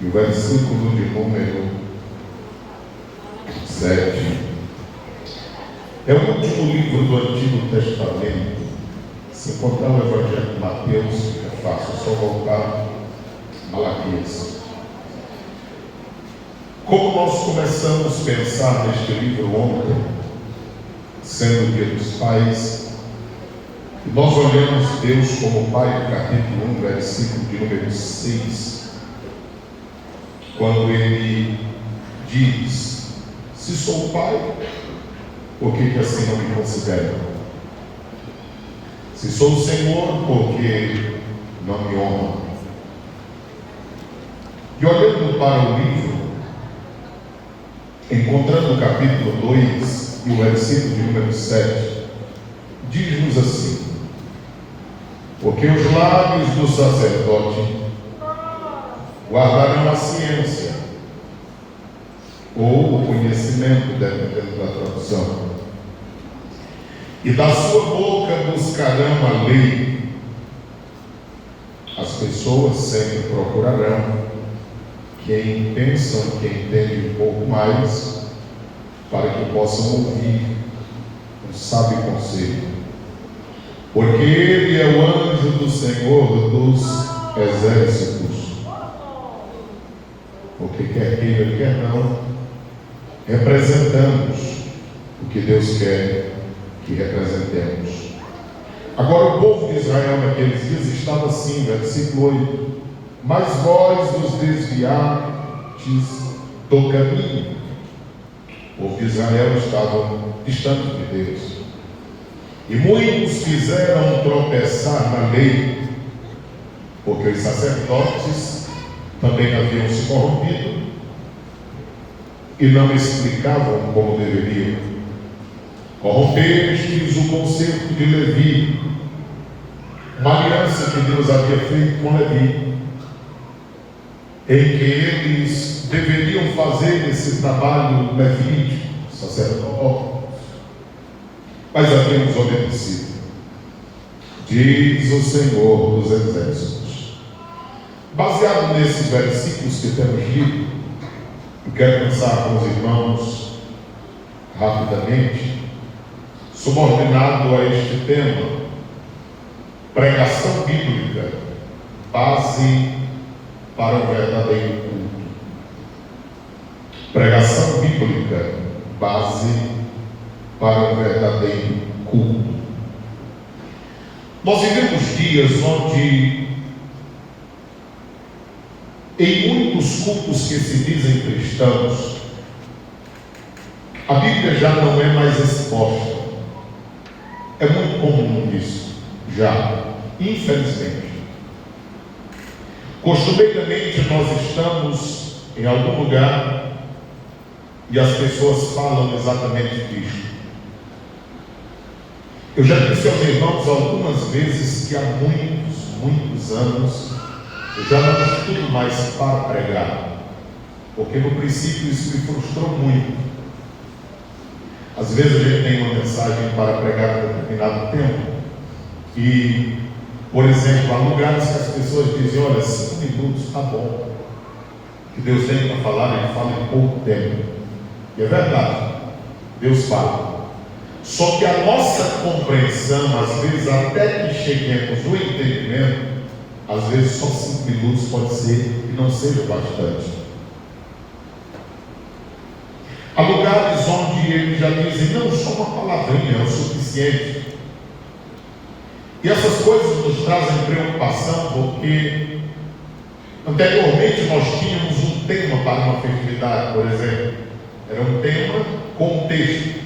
E o versículo de número 7 é o último livro do Antigo Testamento. Se encontrar o Evangelho de Mateus, é fácil, só voltar a Malaquias. Como nós começamos a pensar neste livro ontem, sendo o Dia dos Pais, nós olhamos Deus como Pai, capítulo 1, versículo de número 6, quando Ele diz: se sou Pai, por que assim não me considero? Se sou o Senhor, por que não me honra? E olhando para o livro, encontrando o capítulo 2 e o versículo de número 7, diz-nos assim: porque os lábios do sacerdote guardarão a ciência, ou o conhecimento, dependendo da tradução, e da sua boca buscarão a lei. As pessoas sempre procurarão quem pensam que entende um pouco mais, para que possam ouvir um sábio conselho. Porque Ele é o anjo do Senhor dos exércitos. Porque quer queira, quer não, representamos o que Deus quer que representemos. Agora o povo de Israel naqueles dias estava assim, versículo 8: mas vós vos desviastes do caminho. O povo de Israel estava distante de Deus, e muitos fizeram tropeçar na lei, porque os sacerdotes também haviam se corrompido e não explicavam como deveriam. Corrompestes o concerto de Levi, uma aliança que Deus havia feito com Levi, em que eles deveriam fazer esse trabalho levítico, sacerdotal, mas haviam desobedecido. Diz o Senhor dos Exércitos. Baseado nesses versículos que temos lido, eu quero pensar com os irmãos rapidamente, subordinado a este tema: pregação bíblica, base para o verdadeiro culto. Pregação bíblica, base para o verdadeiro culto. Nós vivemos dias onde, em muitos cultos que se dizem cristãos, a Bíblia já não é mais exposta. É muito comum isso, já, infelizmente. Costumeiramente nós estamos em algum lugar e as pessoas falam exatamente disso. Eu já disse aos irmãos algumas vezes que há muitos anos eu já não estudo mais para pregar, porque no princípio isso me frustrou muito. Às vezes a gente tem uma mensagem para pregar em determinado tempo e, por exemplo, há lugares que as pessoas dizem: olha, 5 minutos está bom. Que Deus tem para falar, Ele fala em pouco tempo. E é verdade, Deus fala. Só que a nossa compreensão, às vezes, até que cheguemos no entendimento, às vezes só 5 minutos pode ser que não seja bastante. Há lugares onde eles já dizem: não, só uma palavrinha é o suficiente. E essas coisas nos trazem preocupação, porque anteriormente nós tínhamos um tema para uma festividade, por exemplo. Era um tema com um texto.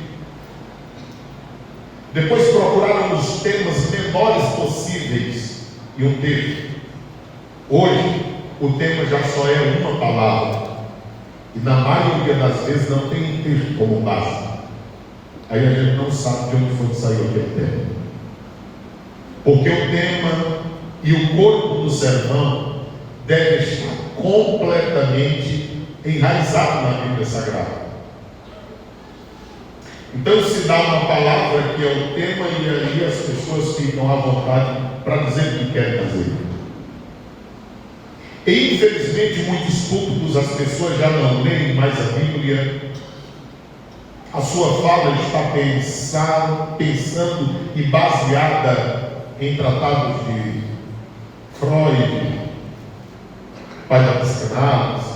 Depois procuraram os temas menores possíveis e um texto. Hoje, o tema já só é uma palavra. E na maioria das vezes não tem um texto como base. Aí a gente não sabe de onde foi que saiu aquele tema. Porque o tema e o corpo do sermão deve estar completamente enraizado na Bíblia Sagrada. Então se dá uma palavra que é o tema e aí as pessoas ficam à vontade para dizer o que querem fazer. E infelizmente, em muitos púlpitos as pessoas já não leem mais a Bíblia. A sua fala está pensando e baseada em tratados de Freud, pai da psicanálise,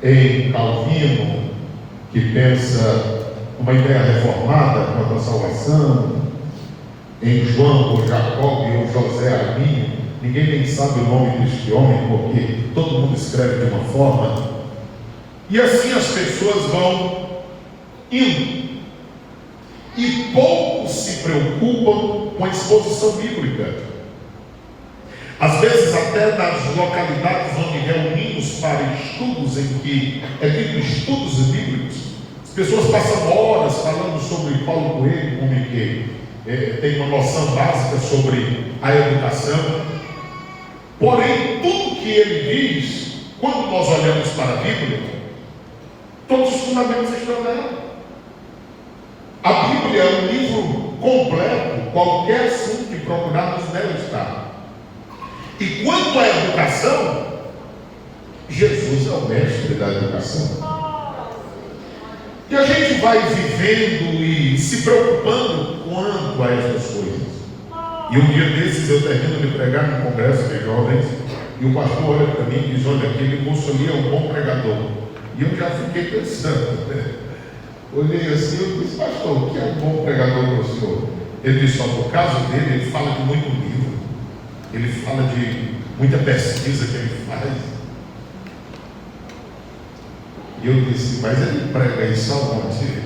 em Calvino, que pensa uma ideia reformada quanto à salvação, em João ou Jacob ou José Arminio. Ninguém nem sabe o nome deste homem, porque todo mundo escreve de uma forma. E assim as pessoas vão indo. E poucos se preocupam com a exposição bíblica. Às vezes até nas localidades onde reunimos para estudos, em que é dito estudos bíblicos, as pessoas passam horas falando sobre Paulo Coelho, um homem que tem uma noção básica sobre a educação. Porém, tudo que ele diz, quando nós olhamos para a Bíblia, todos os fundamentos estão nela. A Bíblia é um livro completo, qualquer assunto que procurarmos nela está. E quanto à educação, Jesus é o mestre da educação. E a gente vai vivendo e se preocupando quanto a essas coisas. E um dia desses eu termino de pregar num congresso de jovens, e o pastor olha para mim e diz: olha, aquele moço ali é um bom pregador. E eu já fiquei pensando, né? Olhei assim, eu disse: pastor, o que é um bom pregador para o senhor? Ele disse: ó, no caso dele, ele fala de muito livro, ele fala de muita pesquisa que ele faz. E eu disse: mas ele prega isso aonde? Ele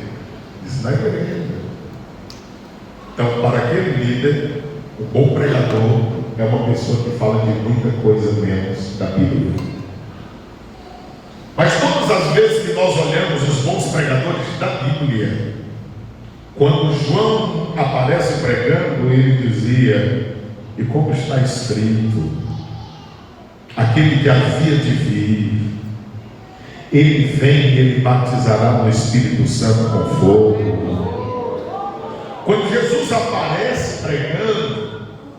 disse: na igreja. Então, para aquele líder, o bom pregador é uma pessoa que fala de muita coisa menos da Bíblia. Mas todas as vezes que nós olhamos os bons pregadores da Bíblia, quando João aparece pregando, ele dizia: e como está escrito, aquele que havia de vir, ele vem e ele batizará no Espírito Santo com fogo. Quando Jesus aparece pregando,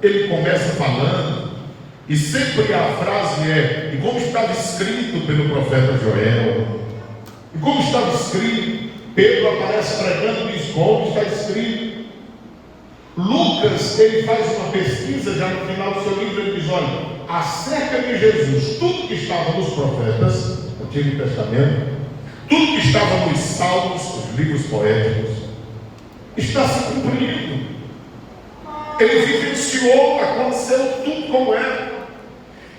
ele começa falando, e sempre a frase é: e como estava escrito pelo profeta Joel, e como estava escrito. Pedro aparece pregando e diz: como está escrito. Lucas, ele faz uma pesquisa já no final do seu livro, ele diz: olha, acerca de Jesus, tudo que estava nos profetas, no Antigo Testamento, tudo que estava nos salmos, os livros poéticos, está se cumprindo. Ele vivenciou, aconteceu tudo como é.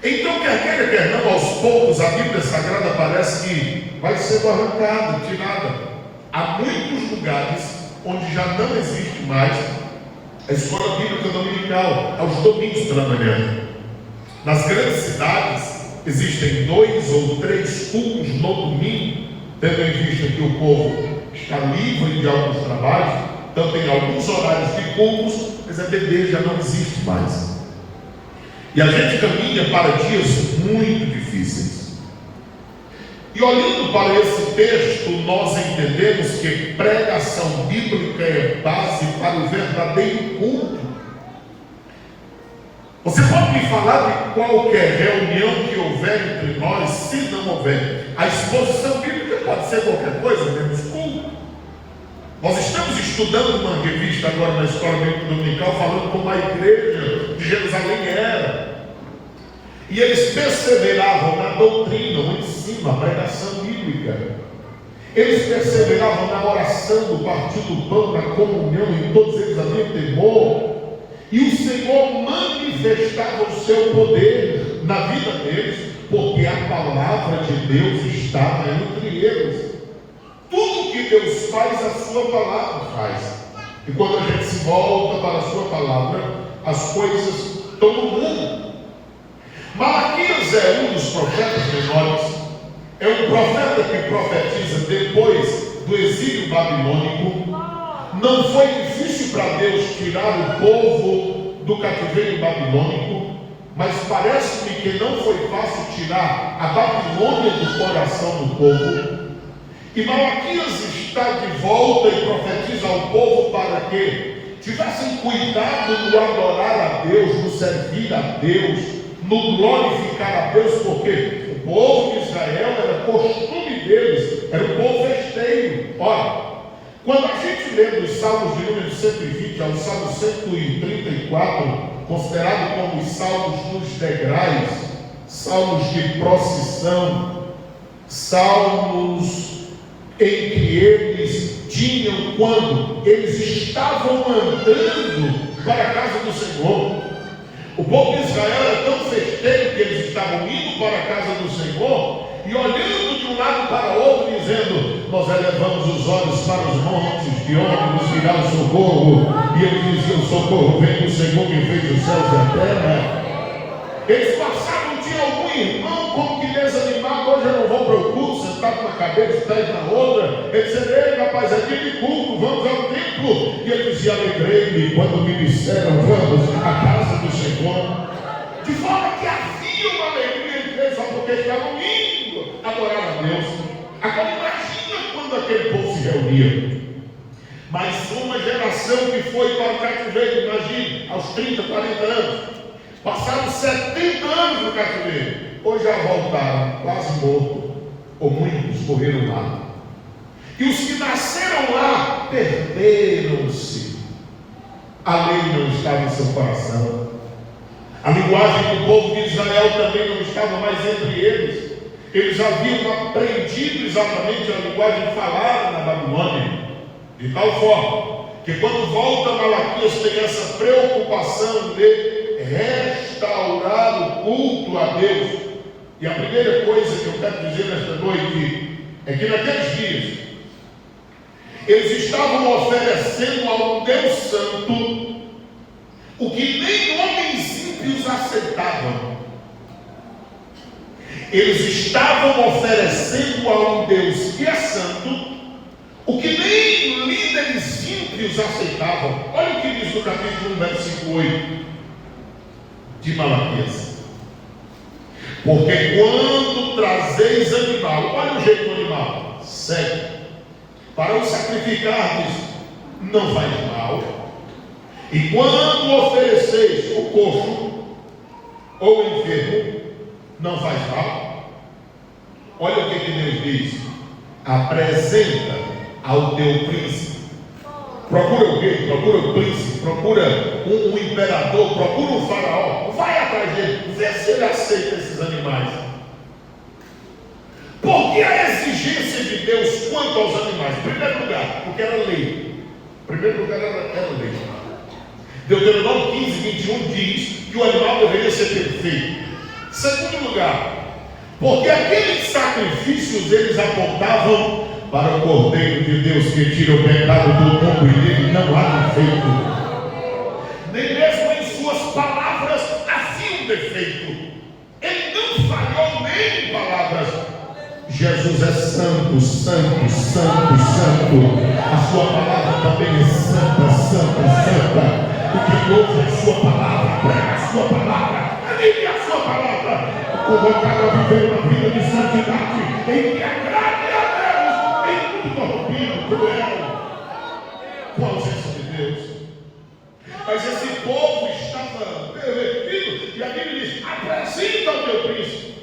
Então, quer queira, quer não, aos poucos a Bíblia Sagrada parece que vai sendo arrancada, tirada. Há muitos lugares onde já não existe mais a escola bíblica dominical, aos domingos pela manhã. Nas grandes cidades existem 2 ou 3 cultos no domingo, tendo em vista que o povo está livre de alguns trabalhos, então tem alguns horários de cultos, mas a bebê já não existe mais. E a gente caminha para dias muito difíceis. E olhando para esse texto, nós entendemos que pregação bíblica é base para o verdadeiro culto. Você pode me falar de qualquer reunião que houver entre nós, se não houver a exposição bíblica, pode ser qualquer coisa, menos culto. Nós estamos estudando uma revista agora na Escola Bíblica Dominical, falando como a igreja de Jerusalém era. E eles perseveravam na doutrina, no ensino, a pregação bíblica. Eles perseveravam na oração, do partir do pão, na comunhão, e todos eles haviam temor. E o Senhor manifestava o seu poder na vida deles, porque a palavra de Deus estava entre eles. Tudo que Deus faz, a sua palavra faz. E quando a gente se volta para a sua palavra, as coisas estão mudando. Malaquias é um dos profetas menores, é um profeta que profetiza depois do exílio babilônico. Não foi difícil para Deus tirar o povo do cativeiro babilônico, mas parece-me que não foi fácil tirar a Babilônia do coração do povo. E Malaquias está de volta e profetiza ao povo para que tivessem cuidado no adorar a Deus, no servir a Deus, no glorificar a Deus, porque povo de Israel, era costume deles, era um povo festeiro. Ora, quando a gente lê dos Salmos de número 120 ao Salmo 134, considerado como os Salmos dos degraus, Salmos de procissão, Salmos em que eles tinham, quando eles estavam andando para a casa do Senhor. O povo de Israel era tão festeiro que eles estavam indo para a casa do Senhor e olhando de um lado para o outro, dizendo: nós elevamos os olhos para os montes, de onde nos virá o socorro. E eles diziam: o socorro vem do Senhor que fez os céus e a terra. Eles passavam, tinha algum irmão como que desanimado: hoje eu não vou para o culto, sentado na cabeça, pés na outra. Ele dizia: ei rapaz, é dia de culto, vamos ao templo. E ele dizia: alegrei-me quando me disseram: vamos à casa do Senhor. De forma que havia uma alegria entre eles, só porque estavam indo adorar a Deus. Agora imagina quando aquele povo se reunia. Mas uma geração que foi para o cativeiro, imagine, aos 30, 40 anos, passaram 70 anos no cativeiro, hoje já voltaram quase mortos, ou muitos morreram lá. E os que nasceram lá perderam-se. A lei não estava em seu coração. A linguagem do povo de Israel também não estava mais entre eles. Eles haviam aprendido exatamente a linguagem falada na Babilônia, de tal forma que quando volta Malaquias tem essa preocupação de restaurar o culto a Deus. E a primeira coisa que eu quero dizer nesta noite é que naqueles dias eles estavam oferecendo a um Deus santo o que nem homens ímpios aceitavam. Eles estavam oferecendo a um Deus que é santo o que nem líderes ímpios aceitavam. Olha o que diz no capítulo 1, versículo 8 de Malaquias: porque quando trazeis animal, olha o jeito do animal, cego, para o sacrificardes, não faz mal. E quando ofereceis o coxo ou o enfermo, não faz mal. Olha o que Deus diz: apresenta ao teu príncipe. Procura o rei, procura o príncipe, procura um imperador, procura um faraó, vai atrás dele, vê se ele aceita esses animais. Porque a exigência de Deus quanto aos animais? Em primeiro lugar, porque era lei. Em primeiro lugar, era lei. Deuteronômio 15, 21 diz que o animal deveria ser perfeito. Segundo lugar, porque aqueles sacrifícios eles apontavam para o Cordeiro de Deus que tira o pecado do mundo, e nele não há defeito. Nem mesmo em suas palavras havia um defeito. Ele não falhou nem em palavras. Jesus é santo, santo, santo, santo. A sua palavra também é santa, santa, santa. O que ouve a sua palavra, prega a sua palavra, anime a sua palavra, convocado a viver uma vida de santidade, em que agrade a Deus, em tudo corrompido, cruel, com a ausência de Deus. Mas esse povo estava pervertido, e a Bíblia diz: apresenta o teu príncipe,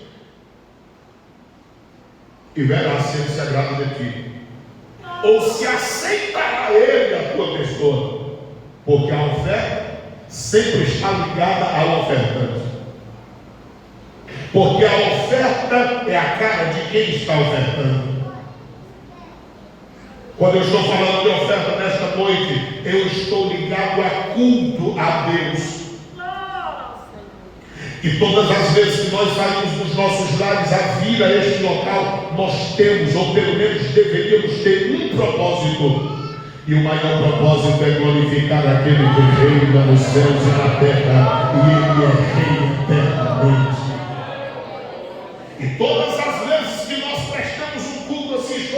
e verá se ele se agrada de ti, ou se aceitará ele a tua pessoa. Porque a oferta sempre está ligada ao ofertante. Porque a oferta é a cara de quem está ofertando. Quando eu estou falando de oferta nesta noite, eu estou ligado a culto a Deus. E todas as vezes que nós saímos dos nossos lares a vir a este local, nós temos, ou pelo menos deveríamos ter, um propósito. E o maior propósito é glorificar aquele que reina nos céus e na terra, e ele é rei eternamente. E todas as vezes que nós prestamos um culto assim,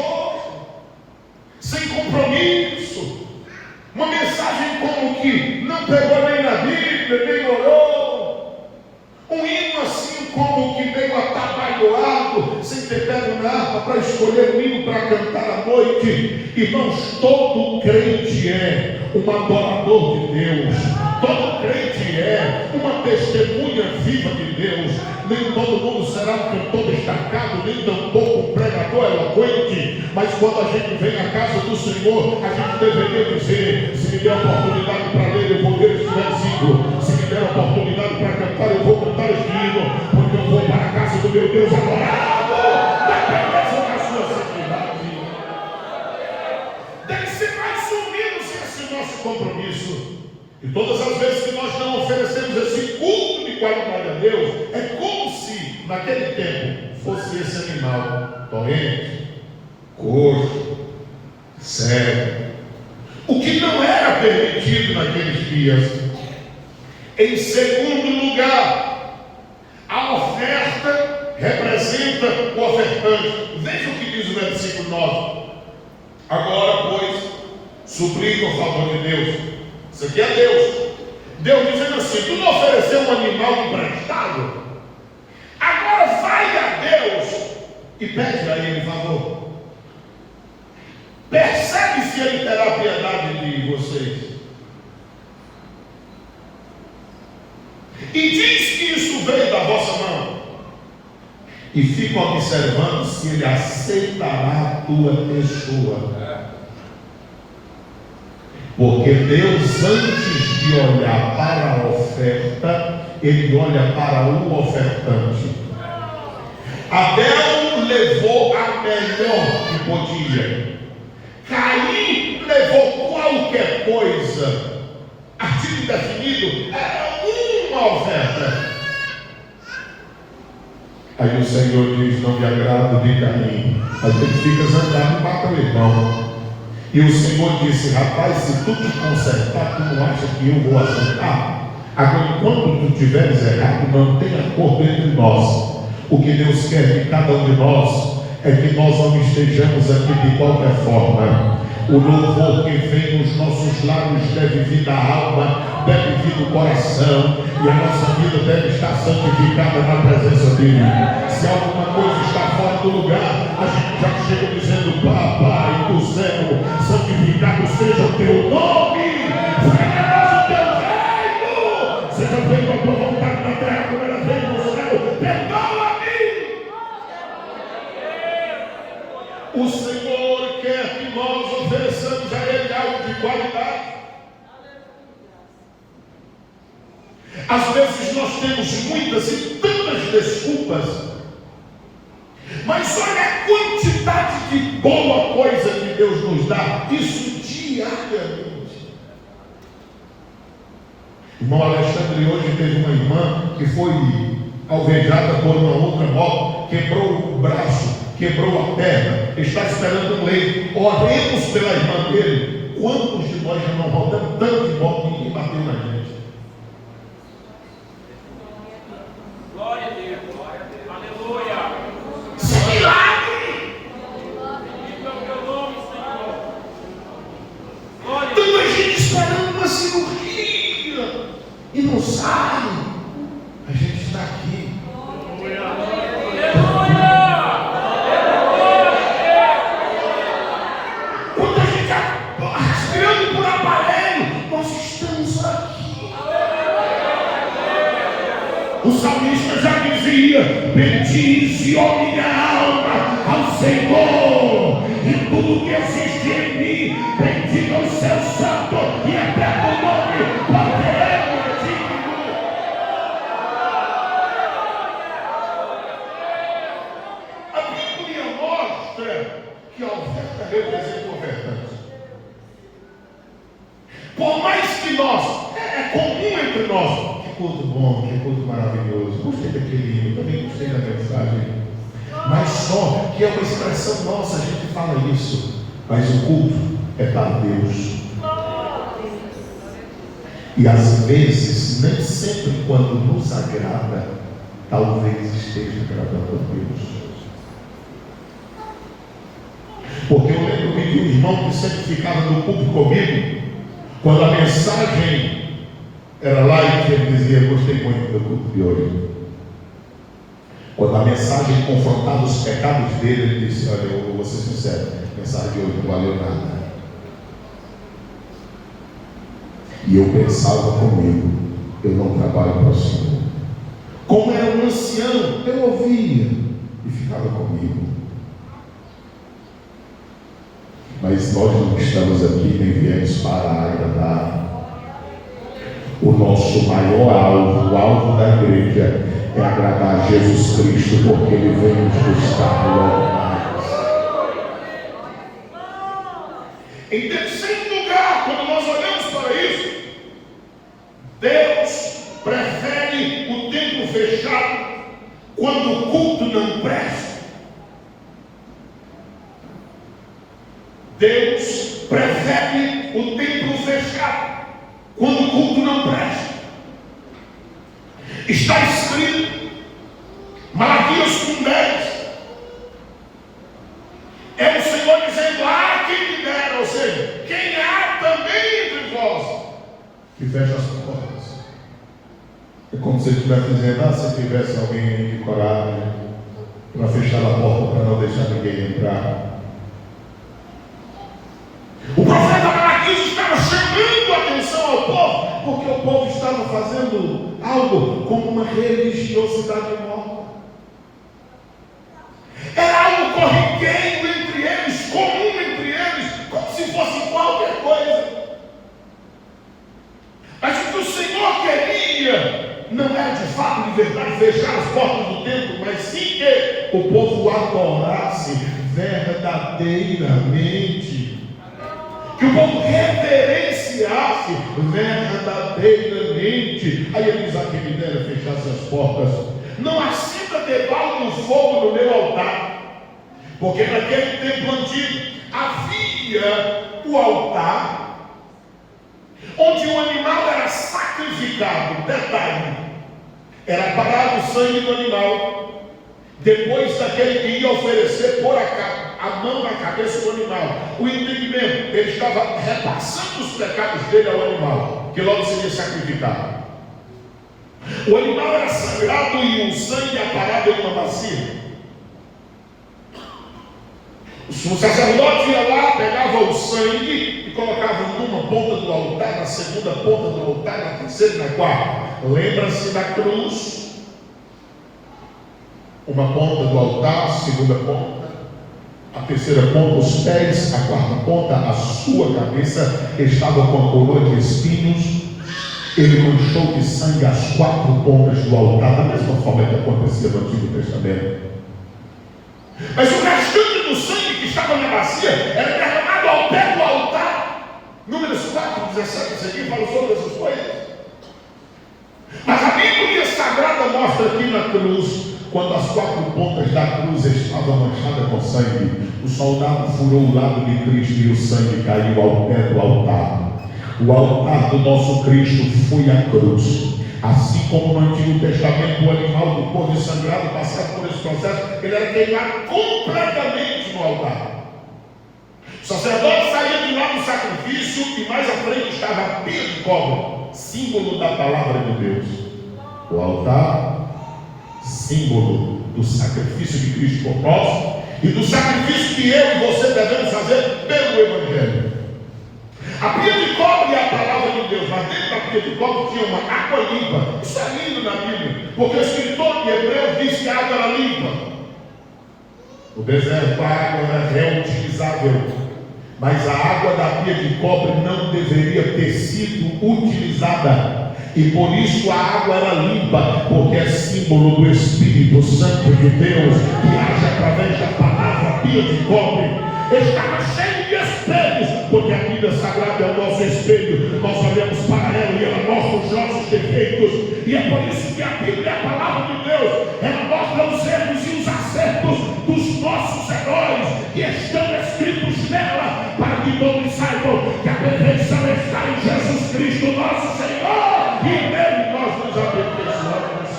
sem compromisso, uma mensagem como que não pegou nem na Bíblia, nem orou, um hino assim como que meio atabalhoado, sem ter pego na harpa para escolher um hino para cantar à noite. Irmãos, todo crente é um adorador de Deus, todo crente é uma testemunha viva de Deus. Nem todo mundo será um cantor destacado, nem tampouco um pregador eloquente, mas quando a gente vem à casa do Senhor, a gente deveria dizer: se me der oportunidade para ler, eu vou ler este versículo. Se me der oportunidade para cantar, eu vou cantar este hino, porque eu vou para a casa do meu Deus adorado, dependendo da sua santidade. Deve ser mais ou menos esse nosso compromisso. E todas as vezes que nós não oferecemos esse culto de qualidade a Deus, é como se naquele tempo fosse esse animal doente, coxo, cego, o que não era permitido naqueles dias. Em segundo lugar, a oferta representa o ofertante. Veja o que diz o versículo 9. Agora, pois, suplico o favor de Deus. Isso aqui é Deus. Deus dizendo assim: tu não ofereceu um animal emprestado? Agora vai a Deus e pede a Ele favor. Percebe se Ele terá piedade de vocês. E diz que isso veio da vossa mão. E fica observando se Ele aceitará a tua pessoa. Porque Deus, antes de olhar para a oferta, Ele olha para o ofertante. Abel levou a melhor que podia. Caim levou qualquer coisa. Artigo definido era uma oferta. Aí o Senhor diz: não me agrado de Caim. Aí ele fica zangado e mata o irmão. E o Senhor disse: rapaz, se tu te consertar, tu não acha que eu vou aceitar? Agora, enquanto tu estiveres errado, não tem acordo entre nós. O que Deus quer de cada um de nós é que nós não estejamos aqui de qualquer forma. O louvor que vem nos nossos lábios deve vir da alma, deve vir do coração, e a nossa vida deve estar santificada na presença dele. Se alguma coisa está fora do lugar, a gente já chega dizendo: Papai do céu, santificado seja o teu nome, venha o teu reino, seja feita a tua vontade na terra como ela vem no céu. Perdoa-me. O Senhor quer que nós ofereçamos a Ele algo de qualidade. Às vezes nós temos muitas e tantas desculpas, mas olha a quantidade de boa coisa que Deus nos dá, isso diariamente. Irmão Alexandre hoje teve uma irmã que foi alvejada por uma outra moto, quebrou o braço, quebrou a perna, está esperando um leito. Oremos pela irmã dele. Quantos de nós já não rodamos tanto de moto e ninguém bateu na gente? Glória a Deus, glória a Deus, aleluia. Isso é milagre! Bendito é o teu nome, Senhor. Glória a Deus. Tanta gente esperando uma cirurgia e não sabe. A gente está aqui. Quanta gente aspirando por aparelho, nós estamos aqui. O salmista já dizia: bendize, ó minha alma, ao Senhor, e tudo que existe em mim, bendiga o seu santo e eterno nome, porque Ele é digno. A Bíblia mostra que a oferta representa o ofertante. Por mais que nós, é comum entre nós, que culto bom, que culto maravilhoso, gostei daquele hino, também gostei da mensagem, mas só que é uma expressão nossa, a gente fala isso, mas o culto é para Deus. E às vezes, nem sempre quando nos agrada, talvez esteja agradando a Deus. Porque eu lembro-me de um irmão que sempre ficava no púlpito comigo, quando a mensagem era lá e ele dizia: gostei muito do culto de hoje. Quando a mensagem confrontava os pecados dele, ele disse: olha, eu vou ser sincero, a mensagem de hoje não valeu nada. E eu pensava comigo: eu não trabalho para o Senhor. Como era um ancião, eu ouvia, e ficava comigo. Mas nós não estamos aqui nem viemos para agradar. O nosso maior alvo, o alvo da igreja, é agradar a Jesus Cristo, porque Ele veio nos buscar logo mais. Em terceiro lugar, quando nós olhamos para isso, Deus prefere o templo fechado quando o culto não presta. Deus prefere o templo fechado quando o culto não presta. Está escrito, Malaquias 1:10, é o Senhor dizendo: há quem me dera, ou seja, quem há também entre vós que fecha as portas. É como se ele estivesse dizendo: se tivesse alguém de coragem para fechar a porta, para não deixar ninguém entrar. O profeta Malaquias estava chamando a atenção ao povo, porque o povo estava fazendo algo como uma religiosidade morta. Era algo corriqueiro entre eles, comum entre eles, como se fosse qualquer coisa. Mas o que o Senhor queria não era de fato, de verdade, fechar as portas do templo, mas sim que o povo adorasse verdadeiramente. Que o povo reverenciasse verdadeiramente. Aí ele diz: a quem me dera fechasse as portas, não acenda debaixo do fogo no meu altar. Porque naquele tempo antigo havia o altar onde o animal era sacrificado. Detalhe, era parado o sangue do animal. Depois daquele que ia oferecer, pôr a mão na cabeça do animal. O entendimento, ele estava repassando os pecados dele ao animal, que logo seria sacrificado. O animal era sagrado e o sangue aparado em uma bacia. O sacerdote ia lá, pegava o sangue e colocava numa ponta do altar, na segunda ponta do altar, na terceira e na quarta. Lembra-se da cruz? Uma ponta do altar, segunda ponta, a terceira ponta os pés, a quarta ponta a sua cabeça. Estava com a coroa de espinhos. Ele manchou de sangue as quatro pontas do altar, da mesma forma que acontecia no Antigo Testamento. Mas o restante do sangue que estava na bacia era derramado ao pé do altar. Números 4:17 seguinte fala sobre essas coisas. Mas a Bíblia Sagrada mostra aqui na cruz, quando as quatro pontas da cruz estavam manchadas com sangue, o soldado furou o lado de Cristo e o sangue caiu ao pé do altar. O altar do nosso Cristo foi a cruz. Assim como no Antigo Testamento, o animal do corpo sangrado passava por esse processo, ele era queimado completamente no altar. O sacerdote saía de lá do sacrifício e mais à frente estava a pia de cobre, símbolo da palavra de Deus. O altar, símbolo do sacrifício de Cristo por nós e do sacrifício que eu e você devemos fazer pelo Evangelho. A pia de cobre é a palavra de Deus, mas dentro da pia de cobre tinha uma água limpa. Isso é lindo na Bíblia, porque o escritor de Hebreus diz que a água era limpa. No deserto a água era reutilizável, mas a água da pia de cobre não deveria ter sido utilizada. E por isso a água era limpa, porque é símbolo do Espírito Santo de Deus, que age através da palavra. A pia de cobre estava cheia de espelhos, porque a Bíblia Sagrada é o nosso espelho. Nós olhamos para ela e ela mostra os nossos defeitos, e é por isso que a Bíblia é a palavra de Deus. Ela mostra os erros e os acertos dos nossos heróis, que estão escritos nela, para que todos saibam que a perfeição está em Jesus Cristo, nosso Senhor, e nele nós nos aperfeiçoamos.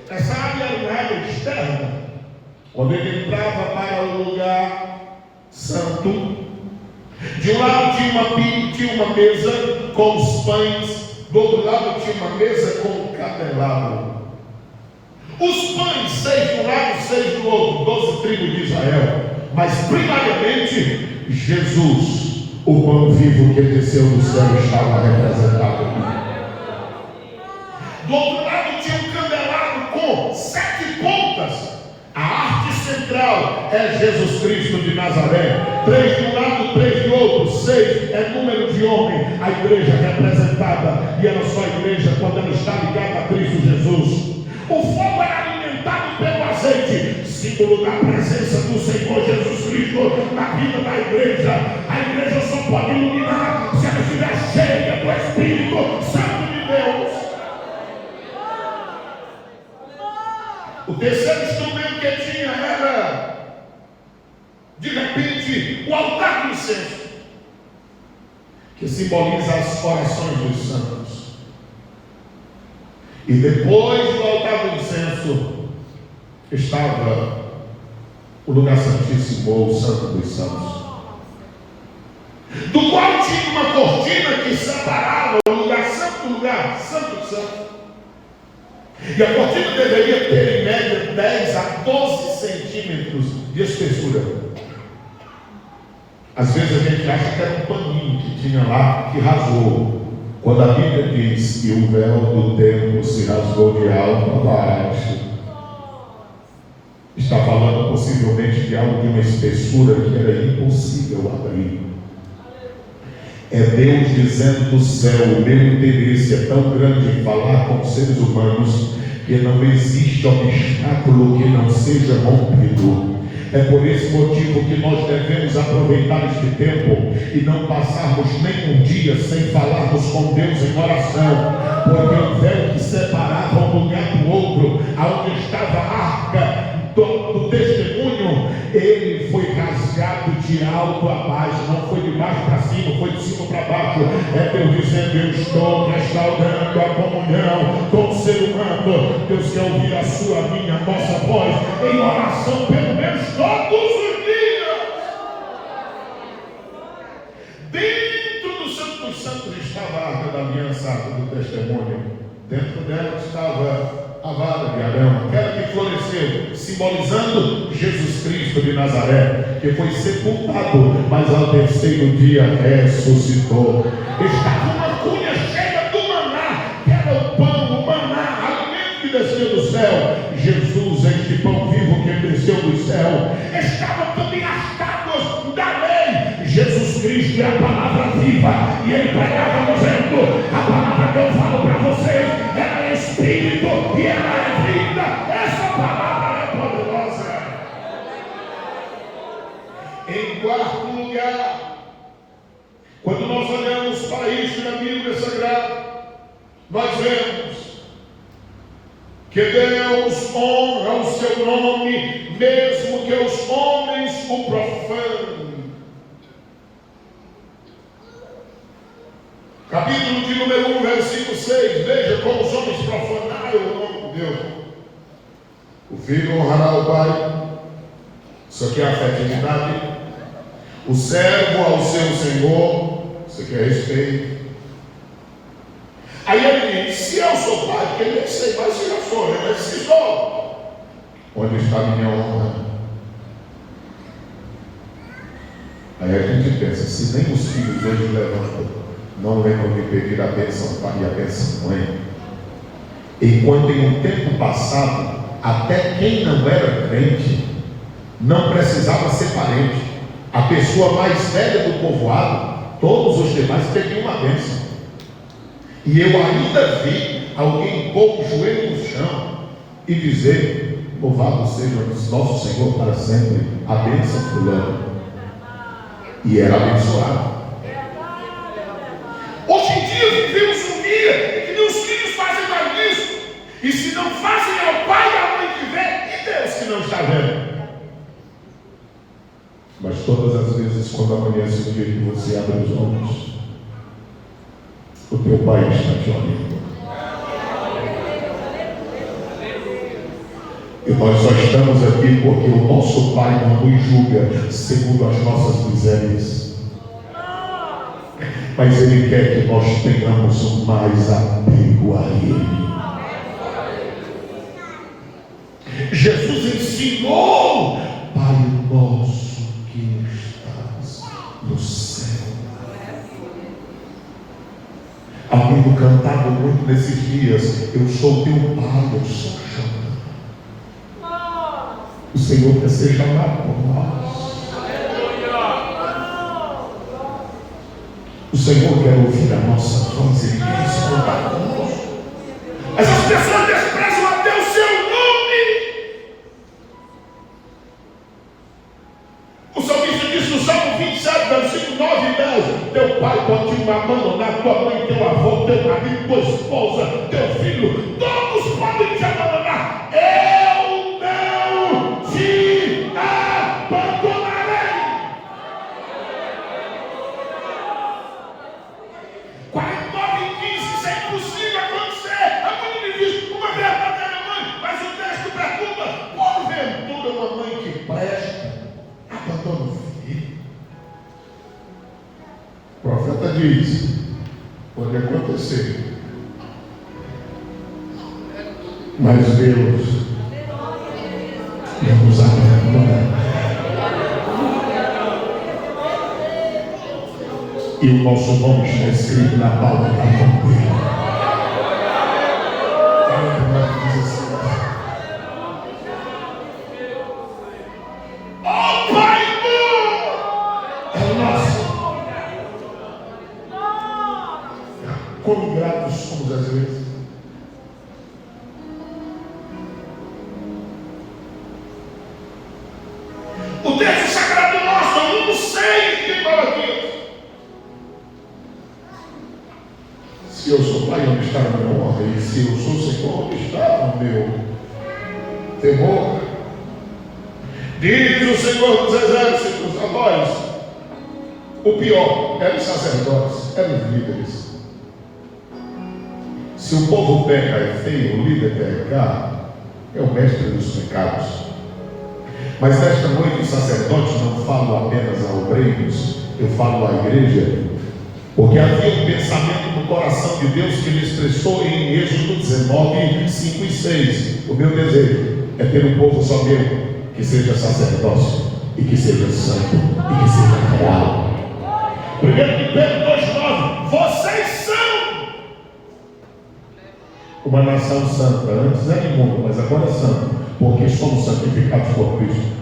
Essa área era uma área externa. Quando ele entrava para o lugar santo, de um lado tinha uma mesa com os pães, do outro lado tinha uma mesa com o candelabro. Os pães, 6 de um lado, 6 do outro, 12 tribos de Israel. Mas primariamente, Jesus, o pão vivo que desceu do céu, estava representado. Do outro lado tinha um candelabro com 7 A arte central é Jesus Cristo de Nazaré. 3 de um lado, 3 de outro. 6 é número de homem. A igreja representada. E ela só é igreja quando ela está ligada a Cristo Jesus. O fogo é alimentado pelo azeite, símbolo da presença do Senhor Jesus Cristo na vida da igreja. A igreja só pode iluminar se ela estiver cheia do Espírito Santo de Deus. O terceiro instrumento que tinha era, de repente, o altar do incenso, que simboliza as orações dos santos. E depois do altar do incenso estava o lugar santíssimo, ou o santo dos santos, do qual tinha uma cortina que separava o lugar santo do lugar santo. E a cortina deveria ter em média 10 a 12 centímetros de espessura. Às vezes a gente acha que era um paninho que tinha lá, que rasgou. Quando a Bíblia diz que o véu do templo se rasgou de alto a baixo, está falando possivelmente de algo de uma espessura que era impossível abrir. É Deus dizendo do céu: o meu interesse é tão grande em falar com os seres humanos que não existe obstáculo que não seja rompido. É por esse motivo que nós devemos aproveitar este tempo e não passarmos nem um dia sem falarmos com Deus em oração, porque o véu que separava um lugar do outro, aonde estava a arca do testemunho, ele foi rasgado de alto a baixo, não foi de baixo para cima, foi de cima para baixo. É Deus dizendo: eu estou restaurando a comunhão com o ser humano. Deus quer ouvir a sua, minha, a nossa voz em oração, pelo menos todos os dias. Dentro do Santo dos Santos estava a arca da aliança, a arca do testemunho. Dentro dela estava a vara de Arão, aquela que floresceu, simbolizando Jesus Cristo de Nazaré, que foi sepultado, mas ao terceiro dia ressuscitou. Estava uma cunha cheia do maná, que era o pão, o maná, alimento que desceu do céu. Jesus, este pão vivo que desceu do céu. Estava também as tábuas da lei. Jesus Cristo é a palavra viva, e ele pregava dizendo: a palavra que eu falo para vocês, ela é espírito e ela é vida. Essa palavra é poderosa. Em quarto lugar, quando nós olhamos para isso na Bíblia Sagrada, nós vemos que Deus honra o seu nome, mesmo que os homens o profanem. Capítulo de número 1, versículo 6. Veja como os homens profanaram o nome de Deus. O filho honrará o pai. Isso aqui é afetividade. O servo ao seu senhor. Isso aqui é respeito. Aí ele diz: se eu sou pai, porque nem sei mais se eu sou, mas se sou, onde está a minha honra? Aí a gente pensa: se nem os filhos hoje levantam, não lembram de pedir a bênção pai e a bênção mãe. Enquanto em um tempo passado, até quem não era crente não precisava ser parente. A pessoa mais velha do povoado, todos os demais pediam uma bênção. E eu ainda vi alguém pôr o joelho no chão e dizer: louvado seja nosso Senhor para sempre, a bênção fulano. E era abençoado. Hoje em dia vivemos um dia em que meus filhos fazem mais isso. E se não fazem, é o pai e a mãe que vê, e Deus que não está vendo. Mas todas as vezes, quando amanhece o dia que você abre os olhos, o teu pai está te olhando. E nós só estamos aqui porque o nosso pai não nos julga segundo as nossas misérias. Mas ele quer que nós tenhamos mais apego a ele. Jesus ensinou: Pai nosso que estás no céu. Amigo, cantado muito nesses dias: eu sou teu pai, eu sou chão. O Senhor quer ser chamado por nós. O Senhor quer ouvir a nossa voz, Ele quer escutar conosco. Mas as pessoas desprezam até o seu nome. O salmista diz no Salmo 27, versículo 9 e 10: teu pai pode te abandonar, tua mãe, teu avô, teu marido, tua esposa, teu filho, todos podem te abandonar. Eu não te abandonarei. 49:15, isso é impossível acontecer. A mãe me diz uma verdadeira mãe, mas o texto pergunta: porventura uma mãe que presta abandona o filho? O profeta diz: pode acontecer, mas Deus não nos abandona. E o nosso nome está escrito na palma da mão dele. Oh, Pai bom, é o nosso. Como gratos somos às vezes. O texto sagrado mostra, eu não sei quem fala aqui. Se eu sou pai, onde está a minha honra? E se eu sou Senhor, onde está o meu temor? Diz o Senhor dos Exércitos a nós: o pior é os sacerdotes, é os líderes. Se o povo peca é feio, o líder pecar é o mestre dos pecados. Mas nesta noite os sacerdotes não falam apenas a obreiros, eu falo à igreja. Porque havia um pensamento no coração de Deus que ele expressou em Êxodo 19, 5 e 6. O meu desejo é ter um povo só meu, que seja sacerdócio, e que seja santo, e que seja real. 1 Pedro 2,9: vocês são uma nação santa. Antes era imundo, mas agora é santo, porque somos santificados por Cristo.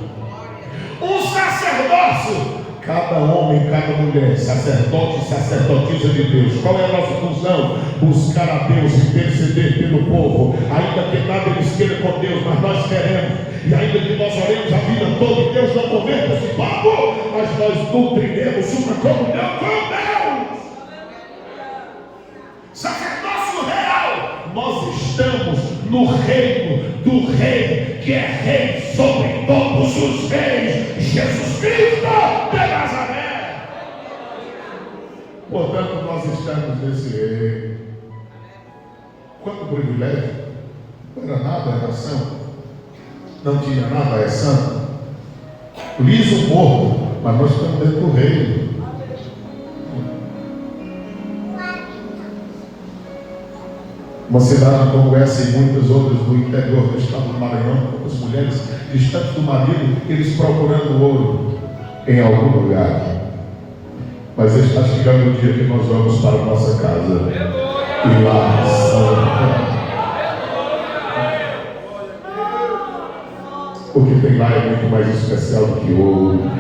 Um sacerdócio. Cada homem, cada mulher, sacerdote e sacerdotisa de Deus. Qual é a nossa função? Buscar a Deus, interceder pelo povo. Ainda que nada eles queiram com Deus, mas nós queremos. E ainda que nós oremos a vida toda e Deus não converta esse povo, mas nós nutriremos uma comunhão com Deus. Sacerdócio real. Nós estamos no reino do Rei, que é Rei sobre todos os reis, Jesus Cristo de Nazaré. Portanto, nós estamos nesse reino. Quanto privilégio! Não era nada a nação, não tinha nada, é santo, liso morto, mas nós estamos dentro do reino. Uma cidade como essa e muitas outras do interior do estado do Maranhão, as mulheres distantes do marido, eles procurando ouro em algum lugar. Mas está chegando o dia que nós vamos para a nossa casa e lá o que tem lá é muito mais especial do que ouro.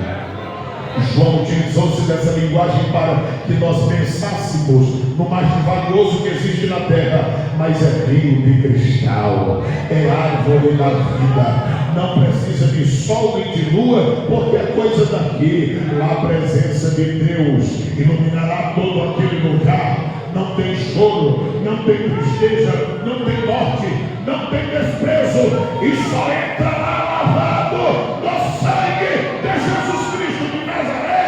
João utilizou-se dessa linguagem para que nós pensássemos no mais valioso que existe na terra, mas é rio de cristal, é árvore da vida, não precisa de sol nem de lua, porque é coisa daqui. Lá a presença de Deus iluminará todo aquele lugar. Não tem choro, não tem tristeza, não tem morte, não tem desprezo, e só entrará lavado no sangue de Jesus Cristo de Nazaré.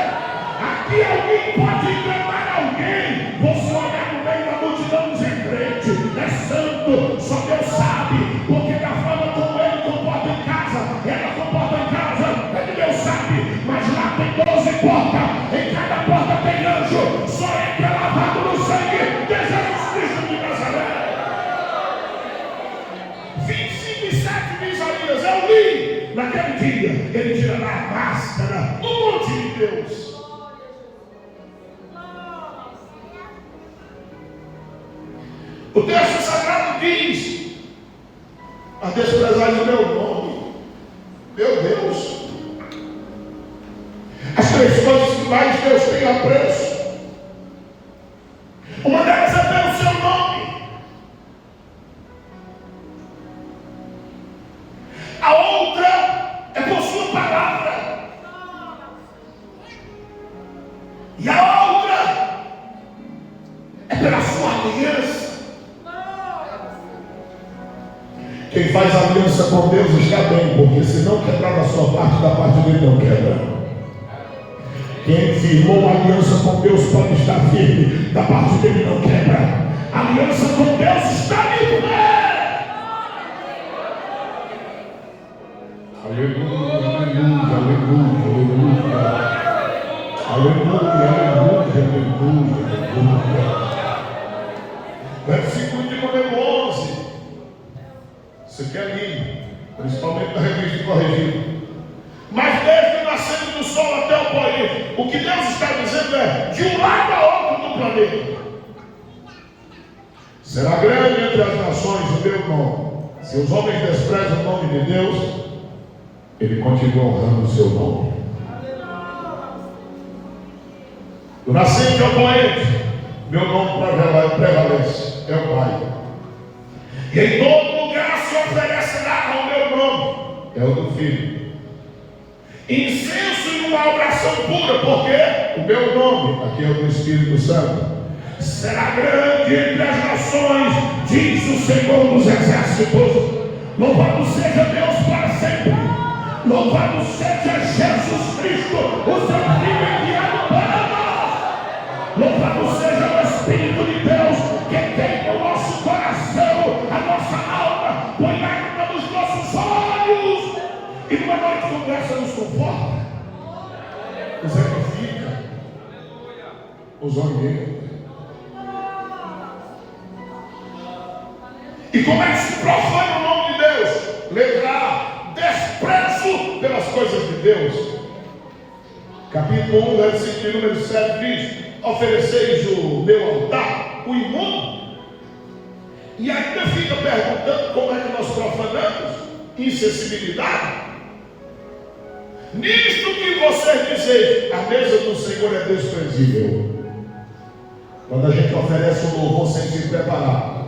Aqui alguém pode enganar alguém. Você olhar no meio da multidão dos crentes, é santo, só Deus sabe, porque da forma como ele comporta em casa, ela comporta em casa, é que Deus sabe. Mas lá tem 12 portas, em cada porta tem anjo, só entra lavado no sangue de Jesus Cristo de Nazaré. 25 e 7 de Isaías, eu li naquele dia, ele tirará a máscara no monte de Deus. O texto sagrado diz: a desprezar o meu nome, meu Deus. três coisas que mais Deus tem apreço. Uma delas é pelo seu nome. A outra é por sua palavra. E a outra é pela sua aliança. Quem faz aliança com Deus está bem, porque se não quebrar da sua parte, da parte dele não quebra. Quem firmou uma aliança com Deus pode estar firme, da parte dele não quebra. A aliança com Deus está de pé. Aleluia, aleluia, aleluia, aleluia. Aleluia, aleluia, aleluia. Versículo de número 11. Isso aqui é lindo, principalmente na revista corrigida. Mas desde o nascimento do sol até o poente, o que Deus está dizendo é: de um lado a outro do planeta, será grande entre as nações o meu nome. Se os homens desprezam o nome de Deus, Ele continua honrando o seu nome. Do nascente ao poente, meu nome prevalece, é o Pai. E em todo lugar se oferecerá ao meu nome, é o do Filho. Incenso e uma oração pura, porque o meu nome, aqui é o do Espírito Santo, será grande entre as nações, diz o Senhor dos Exércitos. Louvado seja Deus para sempre. Louvado seja Jesus Cristo, o seu Filho enviado para nós. Louvado seja o Espírito de Deus, que tem o nosso coração, a nossa alma, põe lágrima nos nossos olhos. E numa noite como essa nos conforta, nos edifica, nos orienta. E como é que se profana o nome de Deus? Letra A: desprezo pelas coisas de Deus. Capítulo 1, versículo número 7 diz: ofereceis o meu altar, o imundo. E ainda fica perguntando como é que nós profanamos. Insensibilidade. Nisto que vocês dizem, a mesa do Senhor é desprezível. Quando a gente oferece um louvor sem se preparar,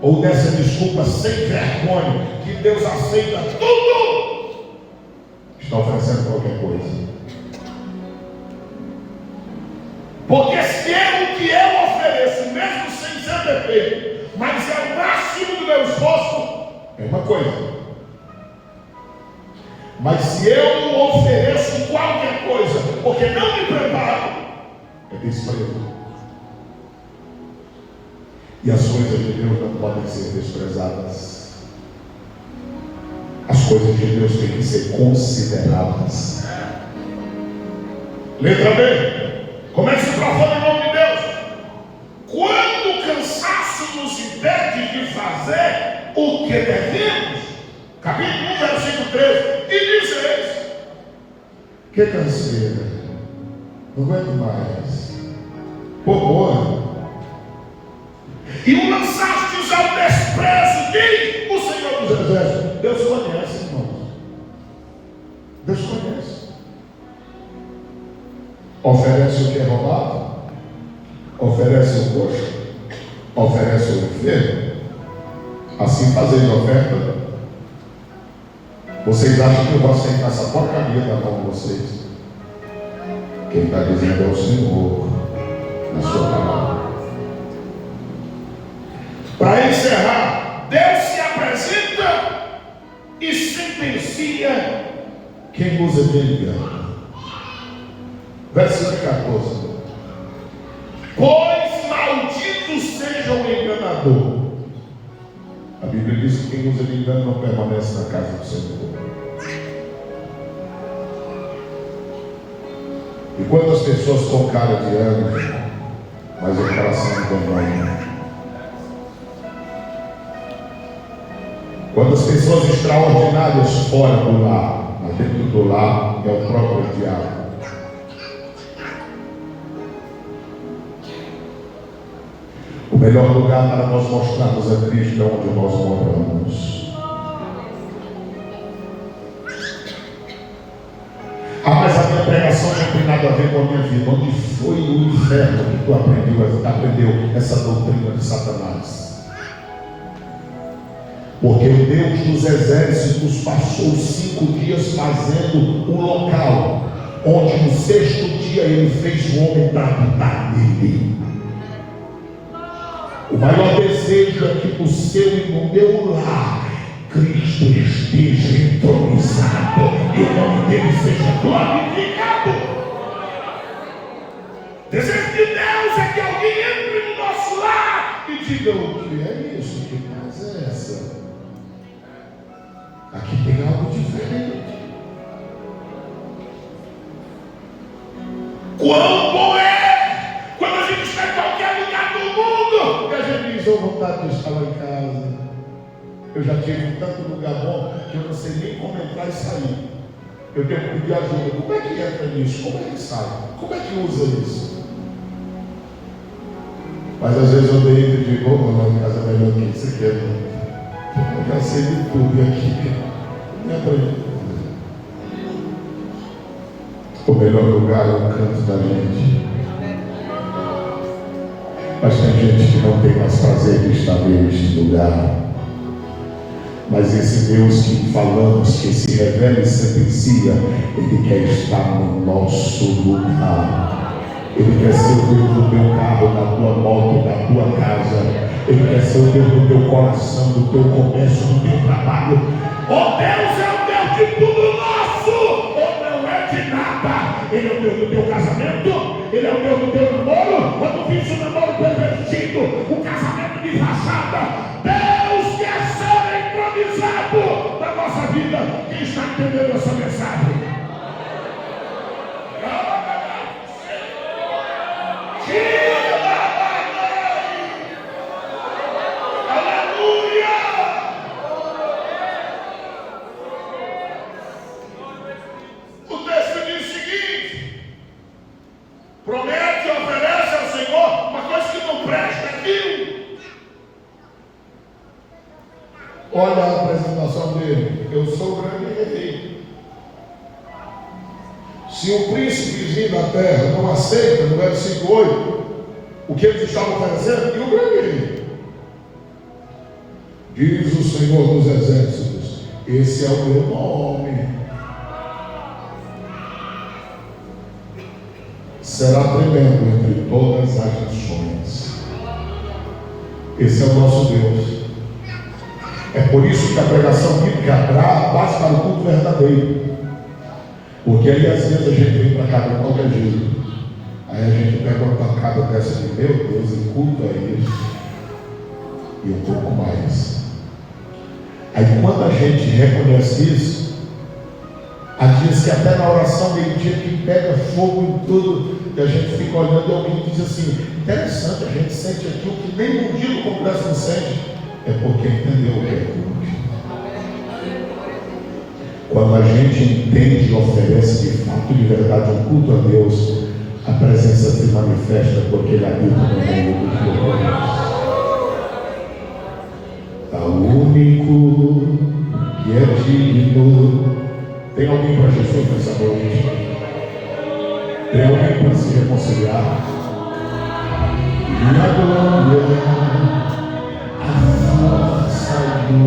ou dessa desculpa sem vergonha, que Deus aceita tudo, está oferecendo qualquer coisa. Porque se é o que eu ofereço, mesmo sem ser perfeito, mas é o máximo do meu esforço, é uma coisa. Mas se eu ofereço qualquer coisa, porque não me preparo, é desprezo. E as coisas de Deus não podem ser desprezadas. As coisas de Deus têm que ser consideradas. Letra B: como é que se profana o nome de Deus? Quando o cansaço nos impede de fazer o que devemos. Capítulo 1, versículo 13. E dizeis: que canseira, não aguento mais, morra. E o lançastes ao desprezo, diz o Senhor dos Exércitos. Deus conhece, irmãos. Deus conhece. Oferece o que é roubado, oferece o coxo, oferece o enfermo. Assim fazeis oferta. Vocês acham que eu vou aceitar essa porcaria da mão de vocês? Quem está dizendo é o Senhor, na sua palavra. Para encerrar, Deus se apresenta e sentencia quem usa de engano. Versículo 14: pois maldito seja o enganador. A Bíblia diz que quem usa de engano não permanece na casa do Senhor. E quantas pessoas com cara de anjo, mas o coração enganoso. Quantas pessoas extraordinárias fora do lar, mas dentro do lar é o próprio diabo. O melhor lugar para nós mostrarmos a Cristo é onde nós moramos. Ah, mas a minha pregação pregação não tem nada a ver com a minha vida. Onde foi o inferno que tu aprendeu essa doutrina de Satanás? Porque o Deus dos exércitos passou 5 dias fazendo um local, onde no 6º dia ele fez o homem para habitar nele. O maior desejo é que no seu e no meu lar Cristo esteja entronizado e o nome dele seja glorificado. Desejo de Deus é que alguém entre no nosso lar e diga: o que é isso? Que paz é essa? Aqui tem algo diferente. Quão bom é quando a gente está em qualquer lugar do mundo e a gente diz: vontade de estar lá em casa. Eu já tive tanto lugar bom que eu não sei nem como entrar e sair. Eu tenho que pedir ajuda. Como é que entra nisso? Como é que sai? Como é que usa isso? Mas às vezes eu deito e digo: lá em casa é melhor que isso aqui. Eu já sei de tudo aqui. Não é para mim. O melhor lugar é o canto da gente. Mas tem gente que não tem mais prazer de estar neste lugar. Mas esse Deus que falamos, que se revela e sentencia, Ele quer estar no nosso lugar. Ele quer ser o Deus do teu carro, da tua moto, da tua casa. Ele quer ser o Deus do teu coração, do teu comércio, do teu trabalho. Oh, Deus é o Deus de tudo nosso, ou não é de nada. Ele é o Deus do teu casamento, Ele é o Deus do teu namoro. Quando fiz o namoro pervertido, o casamento de fachada, Deus quer ser entronizado na nossa vida. Quem está entendendo essa mensagem? Promete e oferece ao Senhor uma coisa que não presta aquilo. Olha a apresentação dele: eu sou o grande rei. Se o príncipezinho da terra não aceita, no versículo 8, o que eles estavam oferecendo, e o grande rei, diz o Senhor dos exércitos: esse é o meu nome. Será tremendo entre todas as nações. Esse é o nosso Deus. É por isso que a pregação bíblica passa para o culto verdadeiro. Porque aí às vezes a gente vem para cá de qualquer jeito. Aí a gente pega uma pancada dessa de: meu Deus, e culto é isso. E um pouco mais. Aí quando a gente reconhece isso, há dias que até na oração meio-dia que pega fogo em tudo, e a gente fica olhando e alguém diz assim: interessante, a gente sente aqui o que nem um dia do congresso não sente. É porque entendeu o que é culto. Quando a gente entende e oferece de fato, de verdade, um culto a Deus, a presença se manifesta porque Ele habita no meio do teu coração. Tá único que é digno. Tem alguém para Jesus nessa noite? Tem alguém para se reconciliar? E a glória, a força do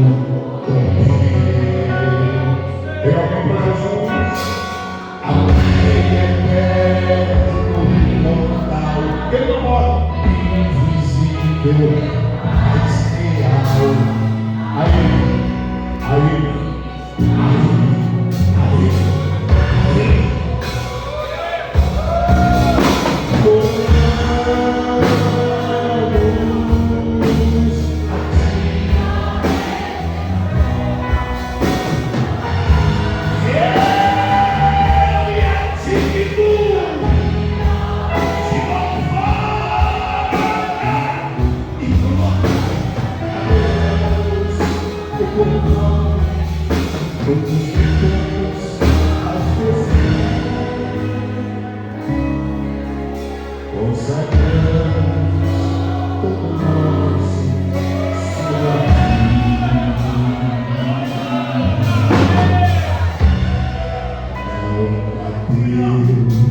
poder. Tem alguém para Jesus? Alguém eterno, imortal, Ele não morre, invisível, mas real. Aí. Deus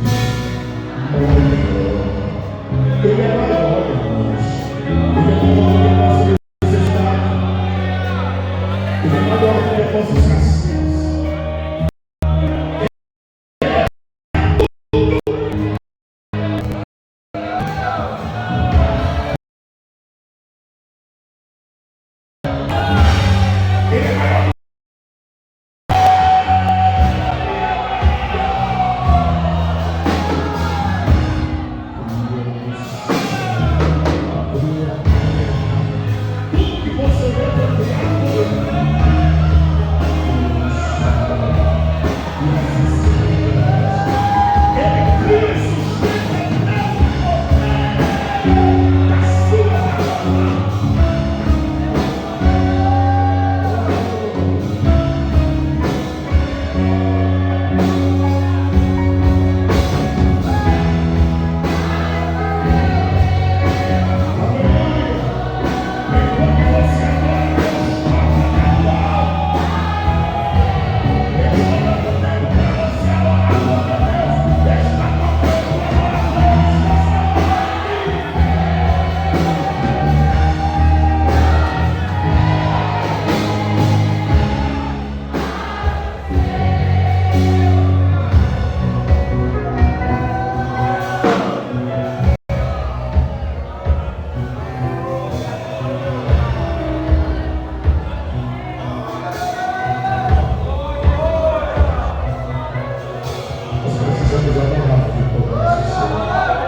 Deus adorado de todo o nosso ser.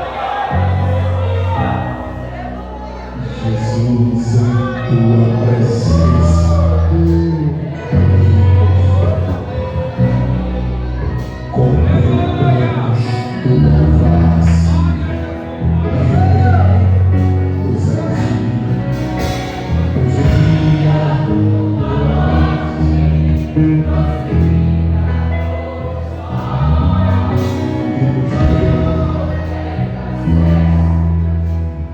Jesus, em tua presença, contemplamos tua face e revelamos a ti. Hoje em dia,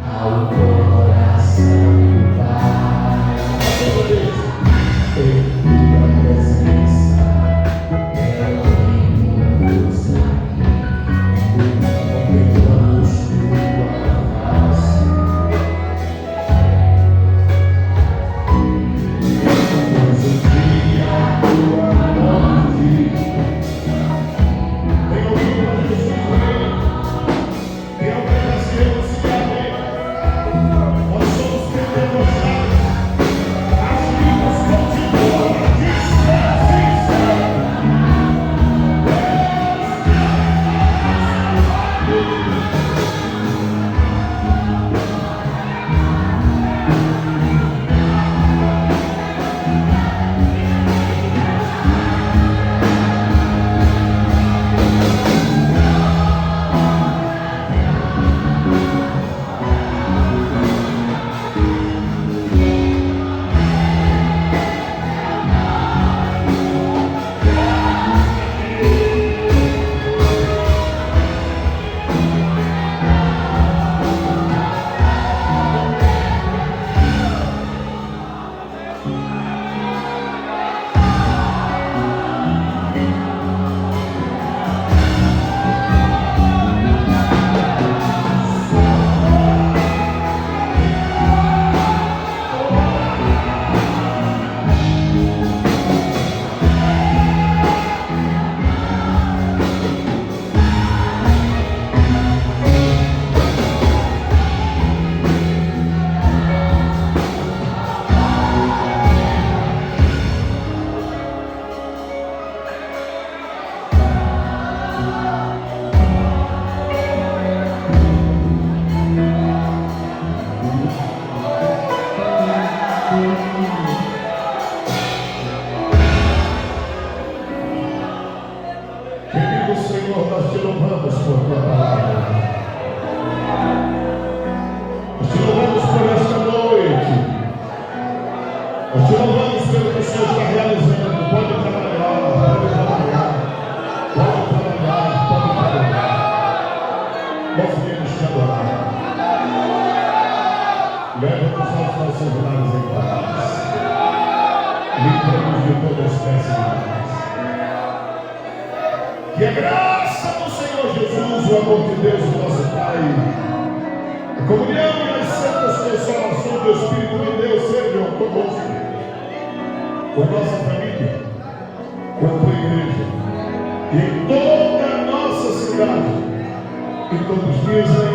ao coração do Pai, em tua presença, reunimos aqui, contemplamos tua face. Hoje em dia, tua morte, tem ouvido a Jesus rei, tem alguém das que eu se amei. Nós somos pentecostados, as vidas continuam aqui, querido Senhor, nós te louvamos por tua palavra. Nós te louvamos por esta noite. Nós te louvamos pelo que o Senhor está realizando. Pode trabalhar, pode trabalhar, pode trabalhar, pode trabalhar. Nós viemos te adorar. Leva-nos aos nossos lares em paz. Livra-nos de toda espécie de paz. Que a graça do Senhor Jesus, o amor de Deus, o nosso Pai, a comunhão e as santas consolações do Espírito de Deus sejam conosco, com nossa família, com a tua igreja, e em toda a nossa cidade, e todos dizem